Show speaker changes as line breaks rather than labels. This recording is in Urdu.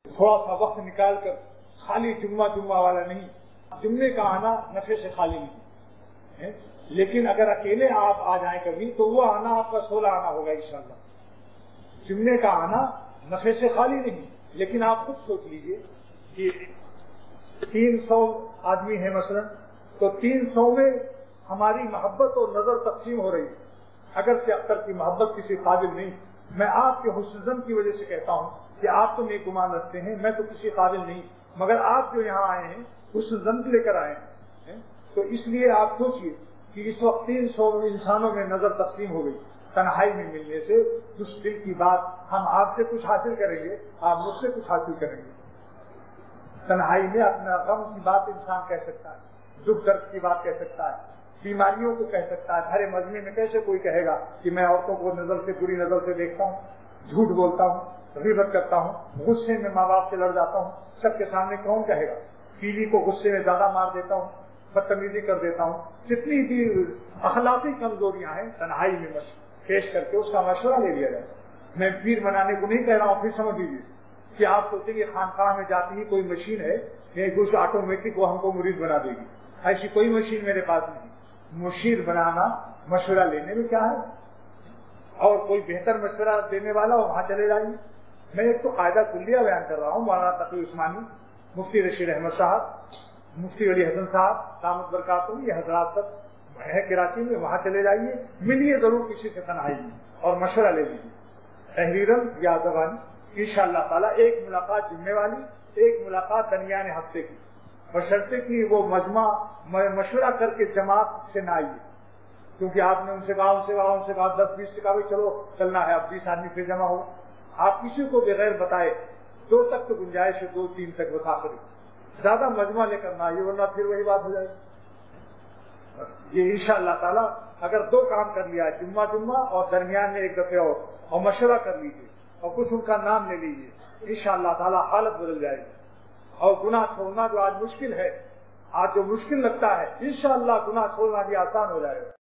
تھوڑا سا وقت نکال کر خالی جمعہ والا نہیں، جمعے کا آنا نفع سے خالی نہیں ہے، لیکن اگر اکیلے آپ آ جائیں کبھی تو وہ آنا آپ کا 16 آنا ہوگا انشاءاللہ۔ جمعے کا آنا نفع سے خالی نہیں، لیکن آپ خود سوچ لیجئے کہ 300 آدمی ہیں مثلا، تو 300 میں ہماری محبت اور نظر تقسیم ہو رہی ہے، اگر سے اکثر کی محبت کسی قابل نہیں۔ میں آپ کے حسن ظن کی وجہ سے کہتا ہوں کہ آپ تو نیک گمان رکھتے ہیں، میں تو کسی قابل نہیں، مگر آپ جو یہاں آئے ہیں حسن ظن لے کر آئے ہیں، تو اس لیے آپ سوچئے کہ اس وقت 300 انسانوں میں نظر تقسیم ہو گئی۔ تنہائی میں ملنے سے اس دل کی بات، ہم آپ سے کچھ حاصل کریں گے، آپ مجھ سے کچھ حاصل کریں گے۔ تنہائی میں اپنا غم کی بات انسان کہہ سکتا ہے، دکھ درد کی بات کہہ سکتا ہے، بیماریوں کو کہہ سکتا ہے۔ بھرے مجمع میں کیسے کوئی کہے گا کہ میں عورتوں کو بری نظر سے دیکھتا ہوں، جھوٹ بولتا ہوں، غیبت کرتا ہوں، غصے میں ماں باپ سے لڑ جاتا ہوں، سب کے سامنے کون کہے گا؟ بیوی کو غصے میں زیادہ مار دیتا ہوں، بدتمیزی کر دیتا ہوں، جتنی بھی اخلاقی کمزوریاں ہیں تنہائی میں پیش کر کے اس کا مشورہ لے لیا جائے۔ میں پیر بنانے کو نہیں کہہ رہا ہوں، پھر سمجھ لیجیے کہ آپ سوچیں گے خانقاہ میں جاتی ہی کوئی مشین ہے کچھ آٹومیٹک وہ ہم کو مرید بنا دے گی، ایسی کوئی مشین میرے پاس نہیں۔ مرشید بنانا مشورہ لینے میں کیا ہے، اور کوئی بہتر مشورہ دینے والا وہاں چلے جائیے۔ میں ایک تو قاعدہ کلیہ بیان کر رہا ہوں، مولانا تقی عثمانی، مفتی رشید احمد صاحب، مفتی علی حسن صاحب دامت برکاتہم، یہ حضرات سب ہے کراچی میں، وہاں چلے جائیے، ملیے ضرور کسی سے تنہائی میں اور مشورہ لے لیجیے تحریراً یا زبانی۔ انشاءاللہ تعالیٰ ایک ملاقات جمعے والی، ایک ملاقات درمیان ہفتے کی، بشرطے کہ وہ مجمع مشورہ کر کے جماعت سے نہ آئیے، کیونکہ آپ نے ان سے کہا 10-20 سے کہا بھائی چلو چلنا ہے، اب 20 آدمی پھر جمع ہو۔ آپ کسی کو بغیر بتائے 2 تک تو گنجائش ہے، 2-3 تک بس آخری، زیادہ مجمع لے کر نہ آئیے ورنہ پھر وہی بات ہو جائے گی۔ بس یہ انشاءاللہ تعالیٰ اگر 2 کام کر لیا، جمعہ اور درمیان میں ایک دفعہ اور مشورہ کر لیجیے اور کچھ ان کا نام لے لیجیے، انشاءاللہ تعالیٰ حالت بدل جائے گی۔ اور گناہ چھوڑنا جو آج مشکل ہے، آج جو مشکل لگتا ہے، انشاءاللہ گناہ چھوڑنا بھی آسان ہو جائے گا۔